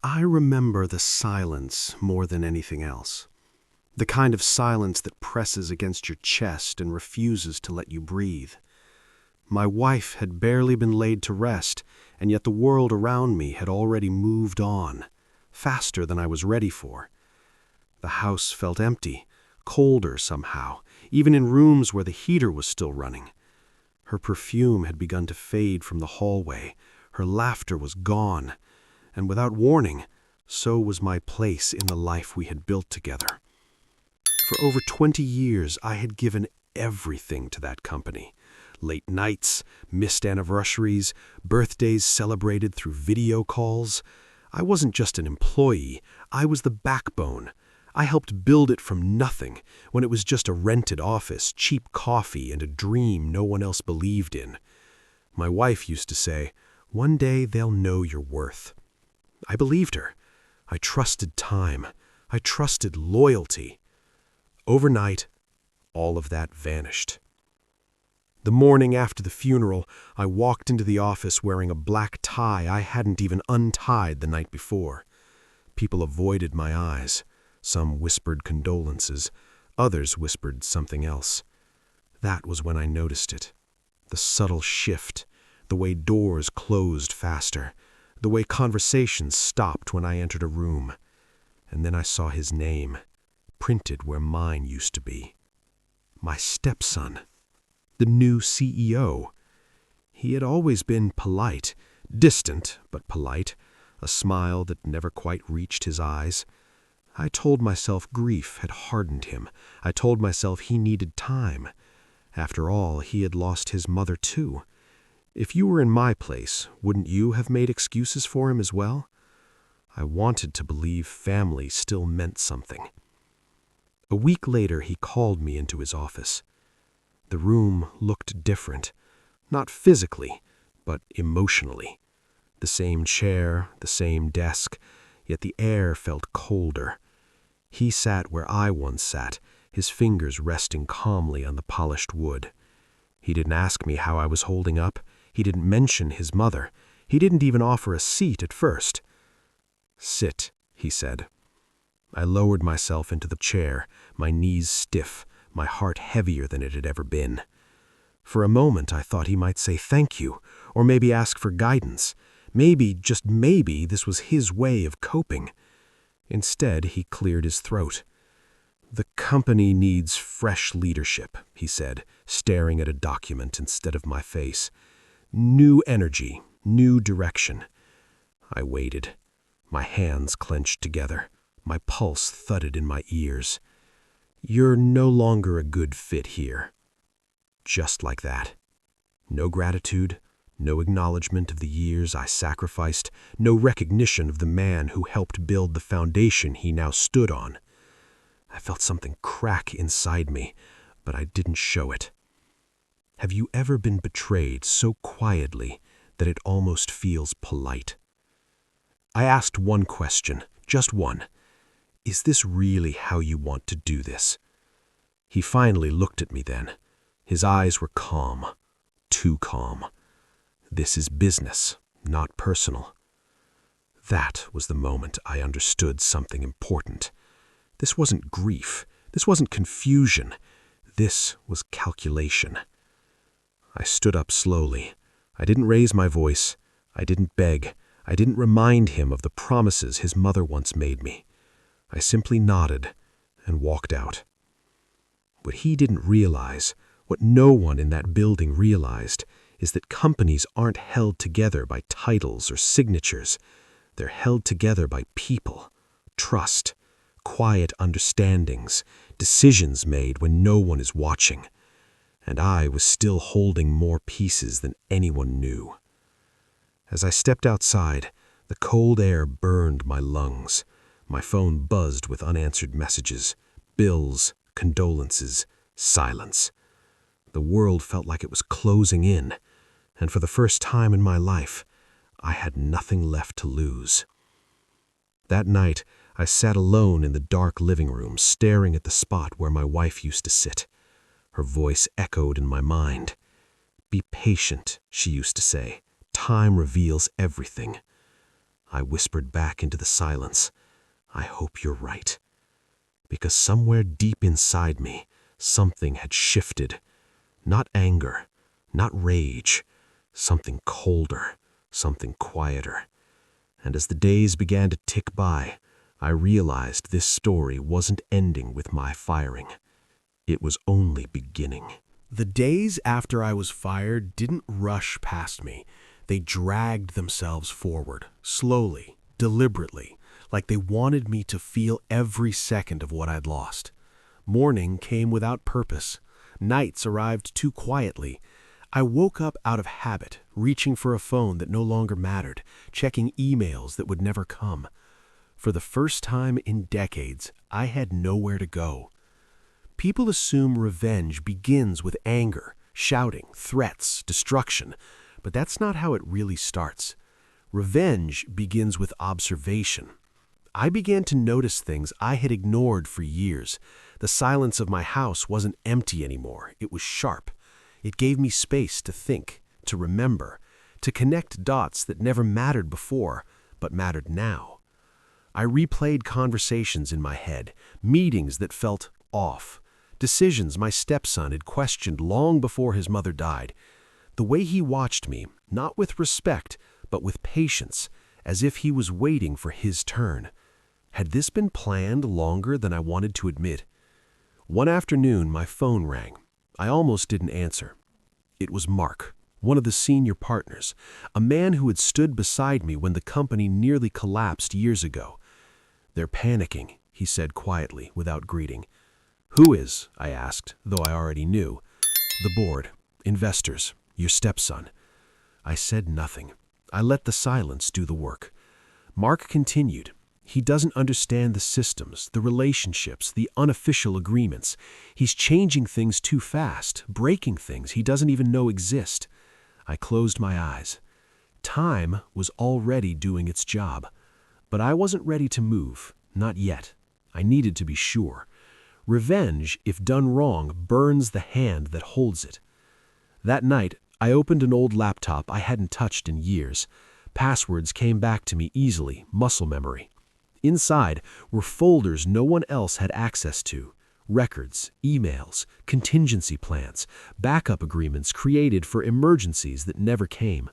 I remember the silence more than anything else. The kind of silence that presses against your chest and refuses to let you breathe. My wife had barely been laid to rest, and yet the world around me had already moved on, faster than I was ready for. The house felt empty, colder somehow, even in rooms where the heater was still running. Her perfume had begun to fade from the hallway, her laughter was gone, and without warning, so was my place in the life we had built together. For over 20 years, I had given everything to that company. Late nights, missed anniversaries, birthdays celebrated through video calls. I wasn't just an employee, I was the backbone. I helped build it from nothing, when it was just a rented office, cheap coffee, and a dream no one else believed in. My wife used to say, "One day they'll know your worth." I believed her. I trusted time. I trusted loyalty. Overnight, all of that vanished. The morning after the funeral, I walked into the office wearing a black tie I hadn't even untied the night before. People avoided my eyes. Some whispered condolences. Others whispered something else. That was when I noticed it. The subtle shift, the way doors closed faster, the way conversations stopped when I entered a room. And then I saw his name, printed where mine used to be. My stepson. The new CEO. He had always been polite, distant but polite, a smile that never quite reached his eyes. I told myself grief had hardened him. I told myself he needed time. After all, he had lost his mother too. If you were in my place, wouldn't you have made excuses for him as well? I wanted to believe family still meant something. A week later, he called me into his office. The room looked different, not physically, but emotionally. The same chair, the same desk, yet the air felt colder. He sat where I once sat, his fingers resting calmly on the polished wood. He didn't ask me how I was holding up. He didn't mention his mother. He didn't even offer a seat at first. "Sit," he said. I lowered myself into the chair, my knees stiff, my heart heavier than it had ever been. For a moment I thought he might say thank you, or maybe ask for guidance. Maybe, just maybe, this was his way of coping. Instead, he cleared his throat. "The company needs fresh leadership," he said, staring at a document instead of my face. "New energy, new direction." I waited. My hands clenched together. My pulse thudded in my ears. "You're no longer a good fit here." Just like that. No gratitude, no acknowledgement of the years I sacrificed, no recognition of the man who helped build the foundation he now stood on. I felt something crack inside me, but I didn't show it. Have you ever been betrayed so quietly that it almost feels polite? I asked one question, just one. Is this really how you want to do this? He finally looked at me then. His eyes were calm, too calm. This is business, not personal. That was the moment I understood something important. This wasn't grief. This wasn't confusion. This was calculation. I stood up slowly. I didn't raise my voice. I didn't beg. I didn't remind him of the promises his mother once made me. I simply nodded and walked out. What he didn't realize, what no one in that building realized, is that companies aren't held together by titles or signatures. They're held together by people, trust, quiet understandings, decisions made when no one is watching. And I was still holding more pieces than anyone knew. As I stepped outside, the cold air burned my lungs. My phone buzzed with unanswered messages, bills, condolences, silence. The world felt like it was closing in, and for the first time in my life, I had nothing left to lose. That night, I sat alone in the dark living room, staring at the spot where my wife used to sit. Her voice echoed in my mind. "Be patient," she used to say. "Time reveals everything." I whispered back into the silence. I hope you're right. Because somewhere deep inside me, something had shifted. Not anger, not rage, something colder, something quieter. And as the days began to tick by, I realized this story wasn't ending with my firing. It was only beginning. The days after I was fired didn't rush past me. They dragged themselves forward, slowly, deliberately, like they wanted me to feel every second of what I'd lost. Morning came without purpose. Nights arrived too quietly. I woke up out of habit, reaching for a phone that no longer mattered, checking emails that would never come. For the first time in decades, I had nowhere to go. People assume revenge begins with anger, shouting, threats, destruction, but that's not how it really starts. Revenge begins with observation. I began to notice things I had ignored for years. The silence of my house wasn't empty anymore. It was sharp. It gave me space to think, to remember, to connect dots that never mattered before, but mattered now. I replayed conversations in my head, meetings that felt off, decisions my stepson had questioned long before his mother died. The way he watched me, not with respect, but with patience, as if he was waiting for his turn. Had this been planned longer than I wanted to admit? One afternoon, my phone rang. I almost didn't answer. It was Mark, one of the senior partners, a man who had stood beside me when the company nearly collapsed years ago. "They're panicking," he said quietly, without greeting. "Who is?" I asked, though I already knew. "The board, investors, your stepson." I said nothing. I let the silence do the work. Mark continued. "He doesn't understand the systems, the relationships, the unofficial agreements. He's changing things too fast, breaking things he doesn't even know exist." I closed my eyes. Time was already doing its job. But I wasn't ready to move, not yet. I needed to be sure. Revenge, if done wrong, burns the hand that holds it. That night, I opened an old laptop I hadn't touched in years. Passwords came back to me easily, muscle memory. Inside were folders no one else had access to. Records, emails, contingency plans, backup agreements created for emergencies that never came.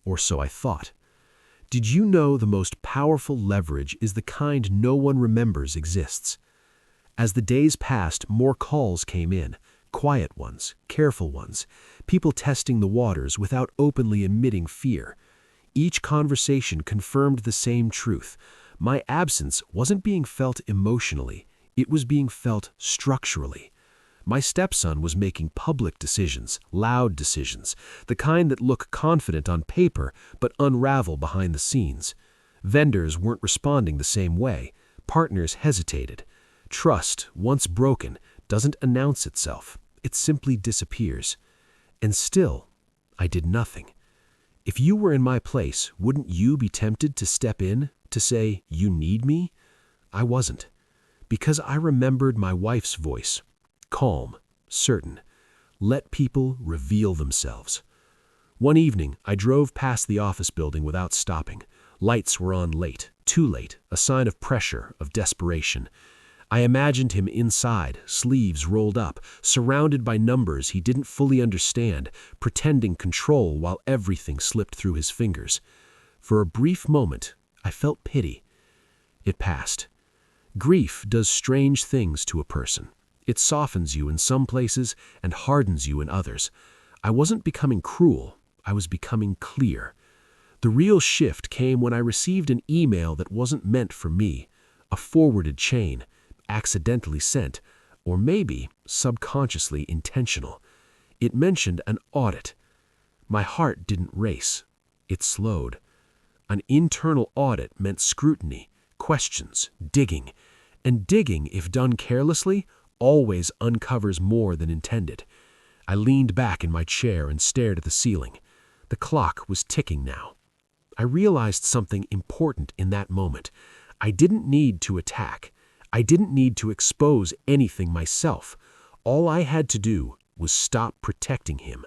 Or so I thought. Did you know the most powerful leverage is the kind no one remembers exists? As the days passed, more calls came in. Quiet ones, careful ones, people testing the waters without openly admitting fear. Each conversation confirmed the same truth. My absence wasn't being felt emotionally, it was being felt structurally. My stepson was making public decisions, loud decisions, the kind that look confident on paper but unravel behind the scenes. Vendors weren't responding the same way. Partners hesitated. Trust, once broken, doesn't announce itself. It simply disappears. And still, I did nothing. If you were in my place, wouldn't you be tempted to step in, to say, "You need me"? I wasn't. Because I remembered my wife's voice. Calm, certain. Let people reveal themselves. One evening, I drove past the office building without stopping. Lights were on late, too late, a sign of pressure, of desperation. I imagined him inside, sleeves rolled up, surrounded by numbers he didn't fully understand, pretending control while everything slipped through his fingers. For a brief moment, I felt pity. It passed. Grief does strange things to a person. It softens you in some places and hardens you in others. I wasn't becoming cruel. I was becoming clear. The real shift came when I received an email that wasn't meant for me, a forwarded chain, accidentally sent, or maybe subconsciously intentional. It mentioned an audit. My heart didn't race. It slowed. An internal audit meant scrutiny, questions, digging. And digging, if done carelessly, always uncovers more than intended. I leaned back in my chair and stared at the ceiling. The clock was ticking now. I realized something important in that moment. I didn't need to attack. I didn't need to expose anything myself. All I had to do was stop protecting him.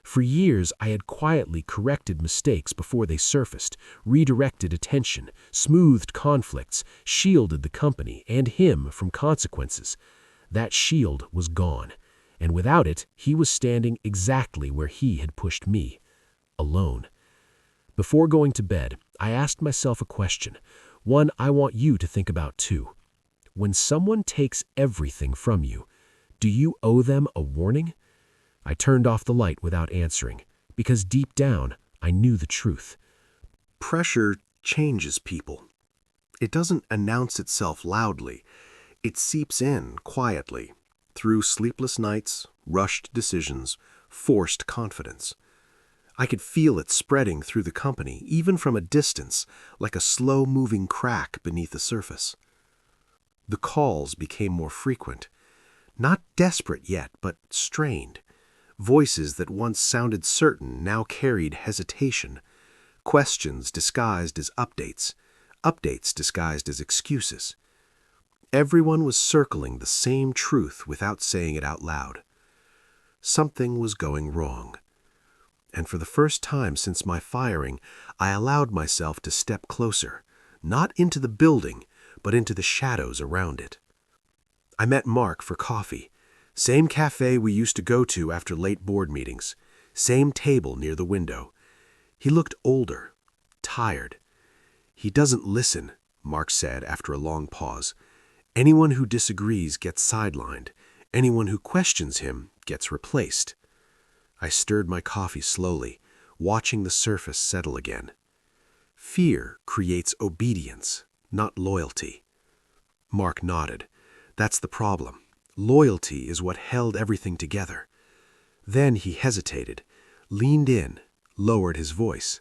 For years, I had quietly corrected mistakes before they surfaced, redirected attention, smoothed conflicts, shielded the company and him from consequences. That shield was gone, and without it, he was standing exactly where he had pushed me, alone. Before going to bed, I asked myself a question, one I want you to think about too. When someone takes everything from you, do you owe them a warning? I turned off the light without answering, because deep down, I knew the truth. Pressure changes people. It doesn't announce itself loudly. It seeps in quietly, through sleepless nights, rushed decisions, forced confidence. I could feel it spreading through the company, even from a distance, like a slow-moving crack beneath the surface. The calls became more frequent. Not desperate yet, but strained. Voices that once sounded certain now carried hesitation. Questions disguised as updates. Updates disguised as excuses. Everyone was circling the same truth without saying it out loud. Something was going wrong. And for the first time since my firing, I allowed myself to step closer, not into the building, but into the shadows around it. I met Mark for coffee. Same cafe we used to go to after late board meetings. Same table near the window. He looked older, tired. "He doesn't listen," Mark said after a long pause. "Anyone who disagrees gets sidelined. Anyone who questions him gets replaced." I stirred my coffee slowly, watching the surface settle again. Fear creates obedience, not loyalty. Mark nodded. "That's the problem. Loyalty is what held everything together." Then he hesitated, leaned in, lowered his voice.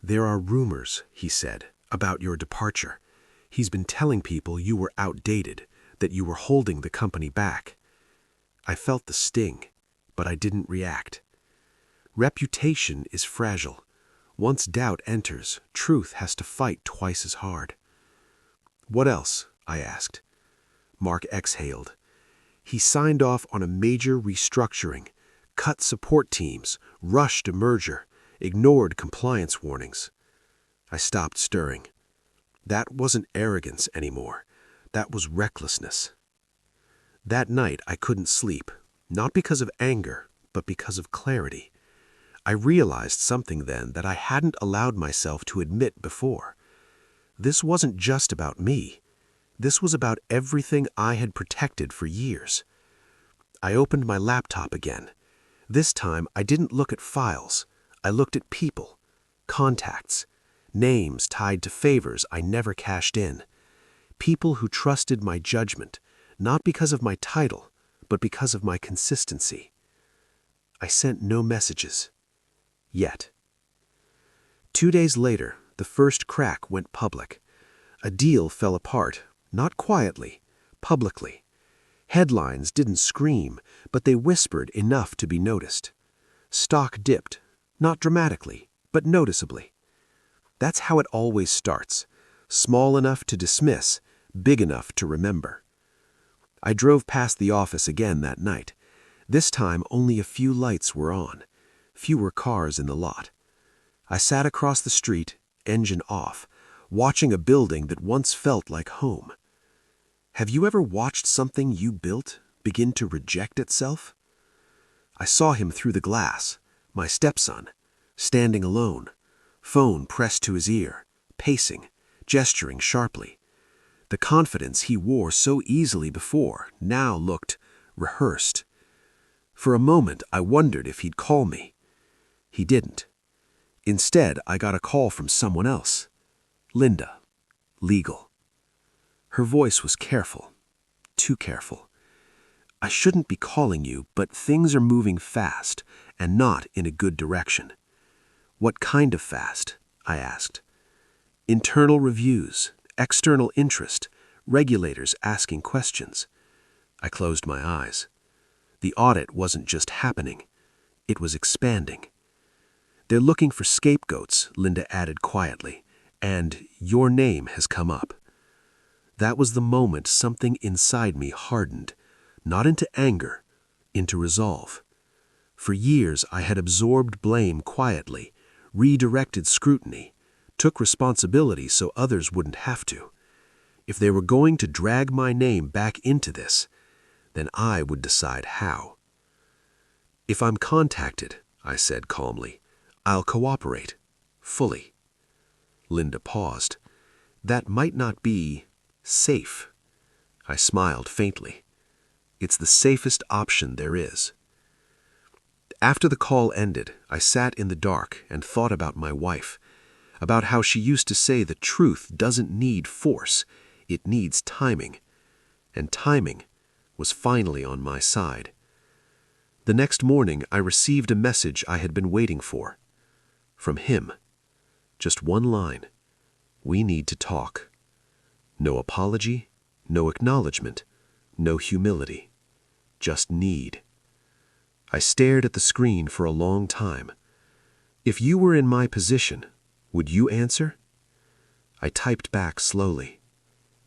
"There are rumors," he said, "about your departure. He's been telling people you were outdated, that you were holding the company back." I felt the sting, but I didn't react. Reputation is fragile. Once doubt enters, truth has to fight twice as hard. "What else?" I asked. Mark exhaled. "He signed off on a major restructuring, cut support teams, rushed a merger, ignored compliance warnings." I stopped stirring. That wasn't arrogance anymore. That was recklessness. That night I couldn't sleep, not because of anger, but because of clarity. I realized something then that I hadn't allowed myself to admit before. This wasn't just about me. This was about everything I had protected for years. I opened my laptop again. This time I didn't look at files. I looked at people, contacts, names tied to favors I never cashed in. People who trusted my judgment, not because of my title, but because of my consistency. I sent no messages. Yet. 2 days later, the first crack went public. A deal fell apart, not quietly, publicly. Headlines didn't scream, but they whispered enough to be noticed. Stock dipped, not dramatically, but noticeably. That's how it always starts, small enough to dismiss, big enough to remember. I drove past the office again that night. This time only a few lights were on, fewer cars in the lot. I sat across the street, engine off, watching a building that once felt like home. Have you ever watched something you built begin to reject itself? I saw him through the glass, my stepson, standing alone, phone pressed to his ear, pacing, gesturing sharply. The confidence he wore so easily before now looked rehearsed. For a moment I wondered if he'd call me. He didn't. Instead, I got a call from someone else. Linda, legal. Her voice was careful, too careful. "I shouldn't be calling you, but things are moving fast, and not in a good direction." "What kind of fast?" I asked. "Internal reviews, external interest, regulators asking questions." I closed my eyes. The audit wasn't just happening, it was expanding. "They're looking for scapegoats," Linda added quietly, "and your name has come up." That was the moment something inside me hardened, not into anger, into resolve. For years I had absorbed blame quietly, redirected scrutiny, took responsibility so others wouldn't have to. If they were going to drag my name back into this, then I would decide how. "If I'm contacted," I said calmly, "I'll cooperate. Fully." Linda paused. "That might not be safe." I smiled faintly. "It's the safest option there is." After the call ended, I sat in the dark and thought about my wife, about how she used to say that truth doesn't need force, it needs timing. And timing was finally on my side. The next morning, I received a message I had been waiting for. From him. Just one line. "We need to talk." No apology, no acknowledgement, no humility. Just need. I stared at the screen for a long time. "If you were in my position, would you answer?" I typed back slowly.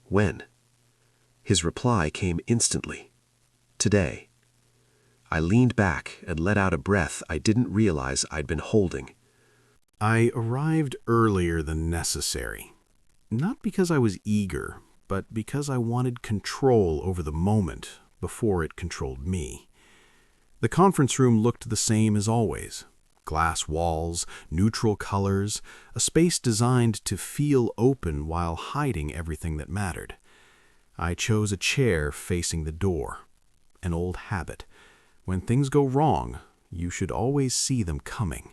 "When?" His reply came instantly. "Today." I leaned back and let out a breath I didn't realize I'd been holding. I arrived earlier than necessary. Not because I was eager, but because I wanted control over the moment before it controlled me. The conference room looked the same as always. Glass walls, neutral colors, a space designed to feel open while hiding everything that mattered. I chose a chair facing the door. An old habit. When things go wrong, you should always see them coming.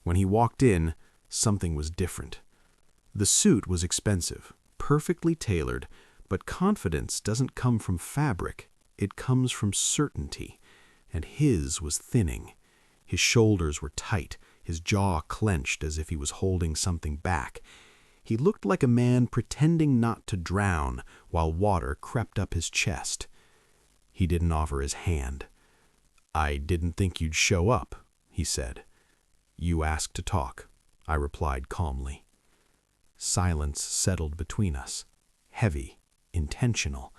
When he walked in, something was different. The suit was expensive, perfectly tailored, but confidence doesn't come from fabric, it comes from certainty. And his was thinning. His shoulders were tight, his jaw clenched as if he was holding something back. He looked like a man pretending not to drown while water crept up his chest. He didn't offer his hand. "I didn't think you'd show up," he said. "You asked to talk," I replied calmly. Silence settled between us. Heavy, intentional.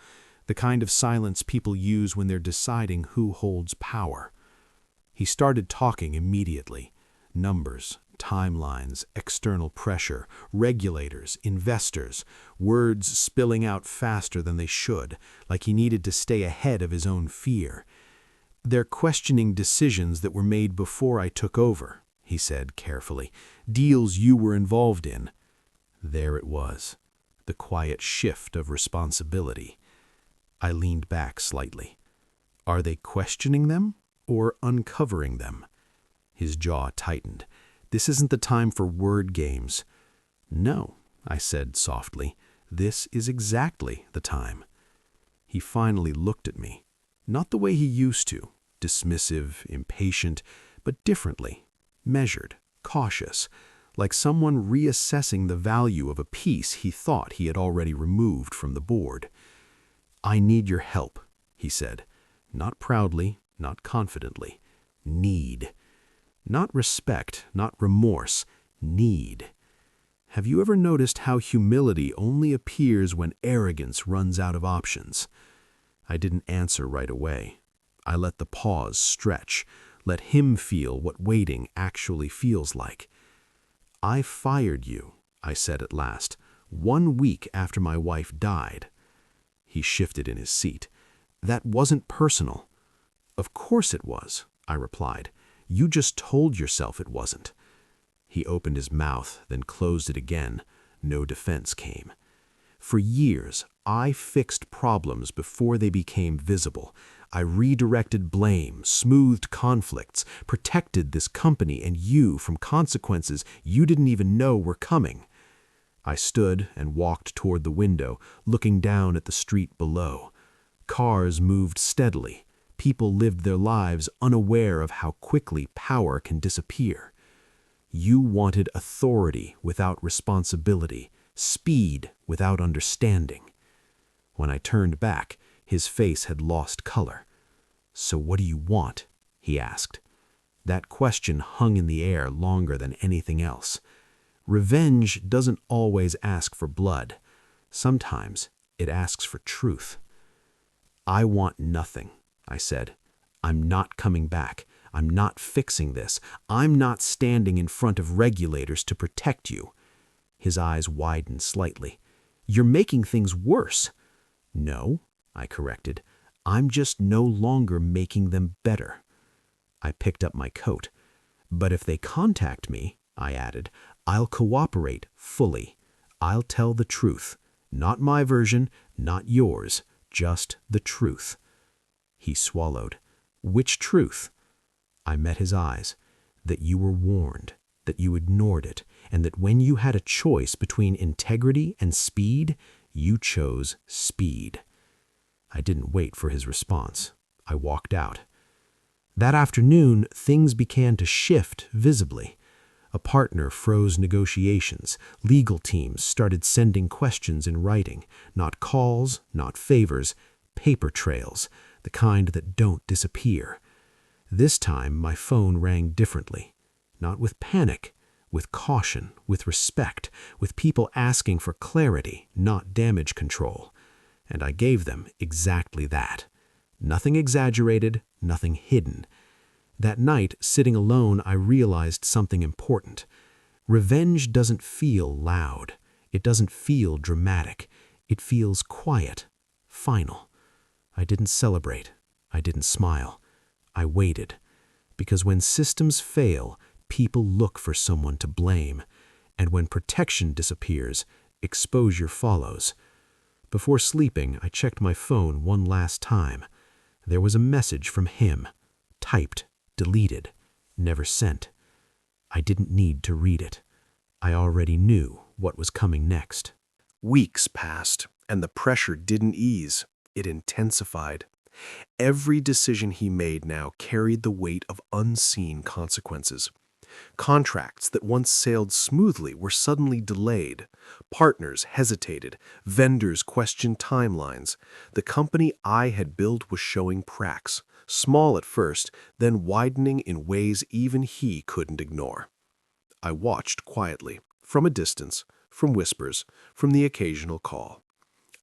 The kind of silence people use when they're deciding who holds power. He started talking immediately. Numbers, timelines, external pressure, regulators, investors, words spilling out faster than they should, like he needed to stay ahead of his own fear. "They're questioning decisions that were made before I took over," he said carefully. "Deals you were involved in." There it was, the quiet shift of responsibility. I leaned back slightly. "Are they questioning them or uncovering them?" His jaw tightened. "This isn't the time for word games." "No," I said softly. "This is exactly the time." He finally looked at me. Not the way he used to, dismissive, impatient, but differently, measured, cautious, like someone reassessing the value of a piece he thought he had already removed from the board. "I need your help," he said, not proudly, not confidently. Need. Not respect, not remorse. Need. Have you ever noticed how humility only appears when arrogance runs out of options? I didn't answer right away. I let the pause stretch, let him feel what waiting actually feels like. "I fired you," I said at last, "1 week after my wife died." He shifted in his seat. "That wasn't personal." "Of course it was," I replied. "You just told yourself it wasn't." He opened his mouth, then closed it again. No defense came. For years, I fixed problems before they became visible. I redirected blame, smoothed conflicts, protected this company and you from consequences you didn't even know were coming. I stood and walked toward the window, looking down at the street below. Cars moved steadily. People lived their lives unaware of how quickly power can disappear. You wanted authority without responsibility, speed without understanding. When I turned back, his face had lost color. "So what do you want?" he asked. That question hung in the air longer than anything else. Revenge doesn't always ask for blood. Sometimes it asks for truth. "I want nothing," I said. "I'm not coming back. I'm not fixing this. I'm not standing in front of regulators to protect you." His eyes widened slightly. "You're making things worse." "No," I corrected. "I'm just no longer making them better." I picked up my coat. "But if they contact me," I added, "I'll cooperate fully. I'll tell the truth. Not my version, not yours, just the truth." He swallowed. "Which truth?" I met his eyes. "That you were warned, that you ignored it, and that when you had a choice between integrity and speed, you chose speed." I didn't wait for his response. I walked out. That afternoon, things began to shift visibly. A partner froze negotiations. Legal teams started sending questions in writing, not calls, not favors, paper trails, the kind that don't disappear. This time, my phone rang differently. Not with panic, with caution, with respect, with people asking for clarity, not damage control. And I gave them exactly that. Nothing exaggerated, nothing hidden. That night, sitting alone, I realized something important. Revenge doesn't feel loud. It doesn't feel dramatic. It feels quiet, final. I didn't celebrate. I didn't smile. I waited. Because when systems fail, people look for someone to blame. And when protection disappears, exposure follows. Before sleeping, I checked my phone one last time. There was a message from him. Typed, deleted, never sent. I didn't need to read it. I already knew what was coming next. Weeks passed, and the pressure didn't ease. It intensified. Every decision he made now carried the weight of unseen consequences. Contracts that once sailed smoothly were suddenly delayed. Partners hesitated. Vendors questioned timelines. The company I had built was showing cracks, small at first, then widening in ways even he couldn't ignore. I watched quietly, from a distance, from whispers, from the occasional call.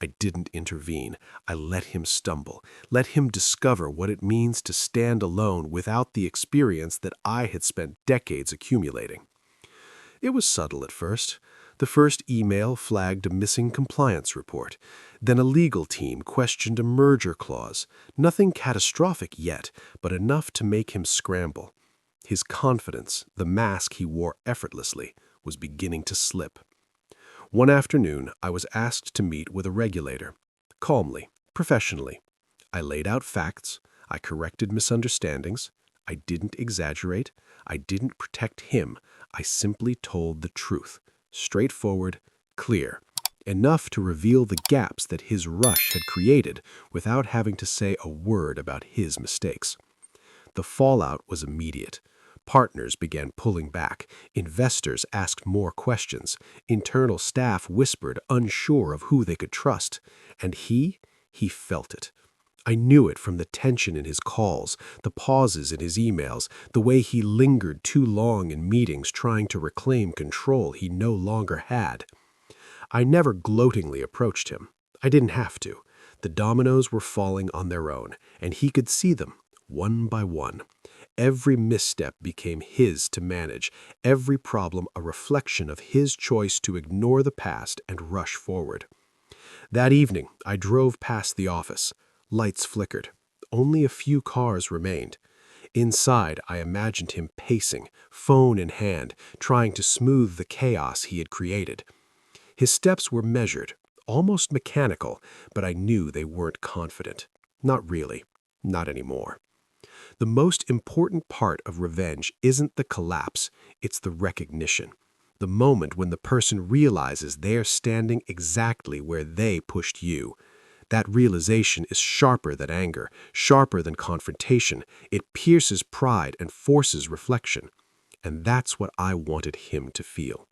I didn't intervene. I let him stumble, let him discover what it means to stand alone without the experience that I had spent decades accumulating. It was subtle at first. The first email flagged a missing compliance report. Then a legal team questioned a merger clause. Nothing catastrophic yet, but enough to make him scramble. His confidence, the mask he wore effortlessly, was beginning to slip. One afternoon, I was asked to meet with a regulator. Calmly, professionally. I laid out facts. I corrected misunderstandings. I didn't exaggerate. I didn't protect him. I simply told the truth. Straightforward, clear. Enough to reveal the gaps that his rush had created without having to say a word about his mistakes. The fallout was immediate. Partners began pulling back. Investors asked more questions. Internal staff whispered, unsure of who they could trust. And he felt it. I knew it from the tension in his calls, the pauses in his emails, the way he lingered too long in meetings trying to reclaim control he no longer had. I never gloatingly approached him. I didn't have to. The dominoes were falling on their own, and he could see them, one by one. Every misstep became his to manage, every problem a reflection of his choice to ignore the past and rush forward. That evening, I drove past the office. Lights flickered. Only a few cars remained. Inside, I imagined him pacing, phone in hand, trying to smooth the chaos he had created. His steps were measured, almost mechanical, but I knew they weren't confident. Not really. Not anymore. The most important part of revenge isn't the collapse, it's the recognition. The moment when the person realizes they're standing exactly where they pushed you. That realization is sharper than anger, sharper than confrontation. It pierces pride and forces reflection. And that's what I wanted him to feel.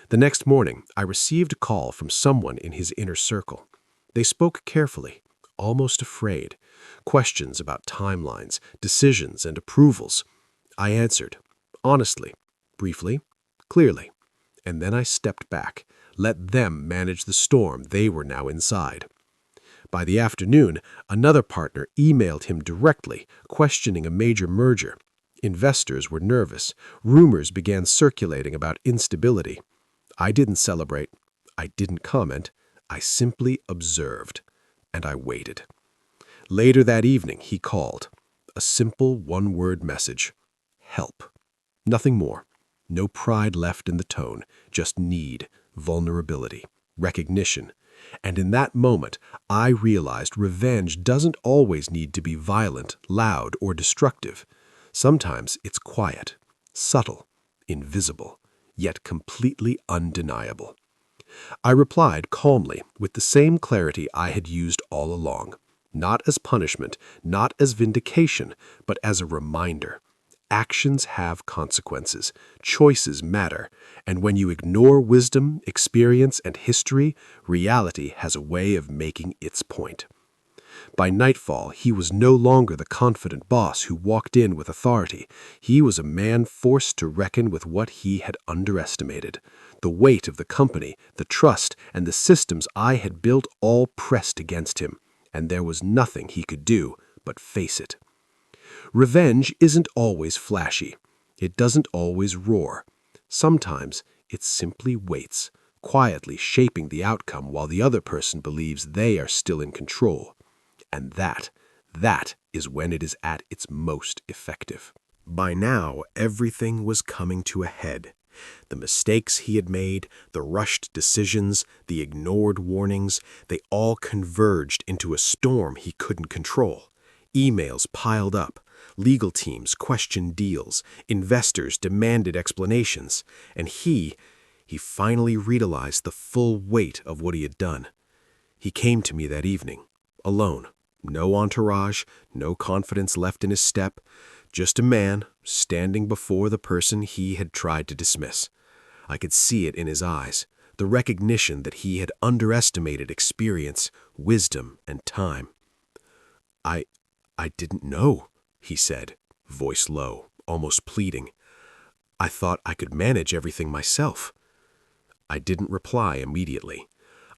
The next morning, I received a call from someone in his inner circle. They spoke carefully, almost afraid. Questions about timelines, decisions, and approvals. I answered, honestly, briefly, clearly. And then I stepped back, let them manage the storm they were now inside. By the afternoon, another partner emailed him directly, questioning a major merger. Investors were nervous. Rumors began circulating about instability. I didn't celebrate. I didn't comment. I simply observed. And I waited. Later that evening, he called. A simple one-word message. Help. Nothing more. No pride left in the tone, just need, vulnerability, recognition. And in that moment, I realized revenge doesn't always need to be violent, loud, or destructive. Sometimes it's quiet, subtle, invisible, yet completely undeniable. I replied calmly, with the same clarity I had used all along. Not as punishment, not as vindication, but as a reminder. Actions have consequences. Choices matter. And when you ignore wisdom, experience, and history, reality has a way of making its point. By nightfall, he was no longer the confident boss who walked in with authority. He was a man forced to reckon with what he had underestimated. The weight of the company, the trust, and the systems I had built all pressed against him, and there was nothing he could do but face it. Revenge isn't always flashy. It doesn't always roar. Sometimes it simply waits, quietly shaping the outcome while the other person believes they are still in control. And that is when it is at its most effective. By now, everything was coming to a head. The mistakes he had made, the rushed decisions, the ignored warnings, they all converged into a storm he couldn't control. Emails piled up. Legal teams questioned deals. Investors demanded explanations. And he finally realized the full weight of what he had done. He came to me that evening, alone. No entourage, no confidence left in his step, just a man standing before the person he had tried to dismiss. I could see it in his eyes, the recognition that he had underestimated experience, wisdom, and time. I didn't know, he said, voice low, almost pleading. I thought I could manage everything myself. I didn't reply immediately.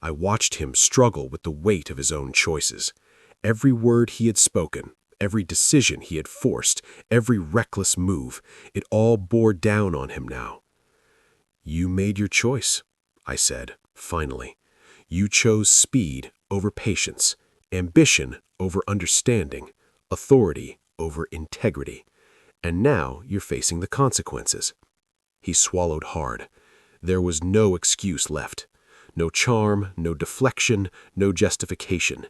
I watched him struggle with the weight of his own choices. Every word he had spoken, every decision he had forced, every reckless move, it all bore down on him now. You made your choice, I said, finally. You chose speed over patience, ambition over understanding, authority over integrity. And now you're facing the consequences. He swallowed hard. There was no excuse left. No charm, no deflection, no justification.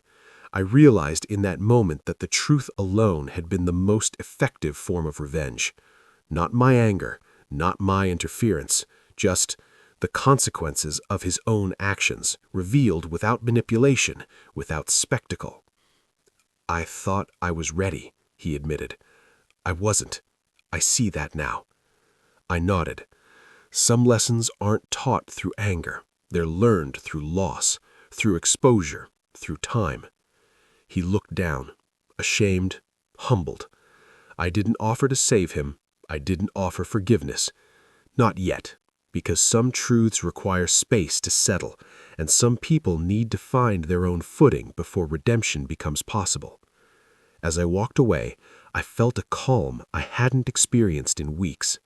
I realized in that moment that the truth alone had been the most effective form of revenge. Not my anger, not my interference, just the consequences of his own actions, revealed without manipulation, without spectacle. I thought I was ready, he admitted. I wasn't. I see that now. I nodded. Some lessons aren't taught through anger. They're learned through loss, through exposure, through time. He looked down, ashamed, humbled. I didn't offer to save him. I didn't offer forgiveness. Not yet, because some truths require space to settle, and some people need to find their own footing before redemption becomes possible. As I walked away, I felt a calm I hadn't experienced in weeks.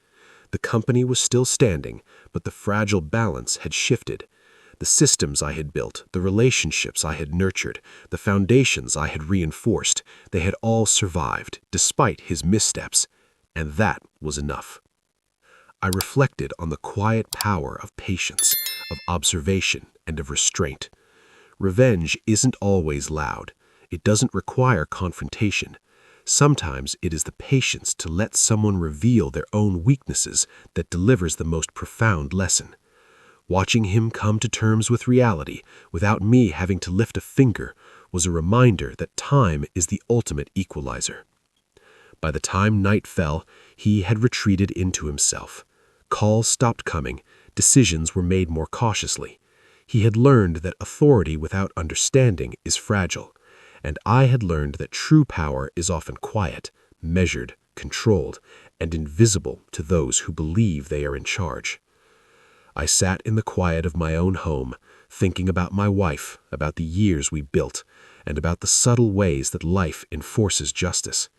The company was still standing, but the fragile balance had shifted. The systems I had built, the relationships I had nurtured, the foundations I had reinforced, they had all survived, despite his missteps, and that was enough. I reflected on the quiet power of patience, of observation, and of restraint. Revenge isn't always loud. It doesn't require confrontation. Sometimes it is the patience to let someone reveal their own weaknesses that delivers the most profound lesson. Watching him come to terms with reality, without me having to lift a finger, was a reminder that time is the ultimate equalizer. By the time night fell, he had retreated into himself. Calls stopped coming, decisions were made more cautiously. He had learned that authority without understanding is fragile, and I had learned that true power is often quiet, measured, controlled, and invisible to those who believe they are in charge. I sat in the quiet of my own home, thinking about my wife, about the years we built, and about the subtle ways that life enforces justice.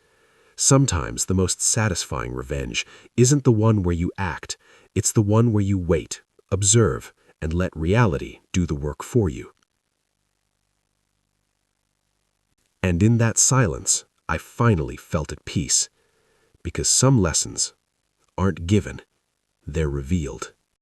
Sometimes the most satisfying revenge isn't the one where you act, it's the one where you wait, observe, and let reality do the work for you. And in that silence, I finally felt at peace, because some lessons aren't given, they're revealed.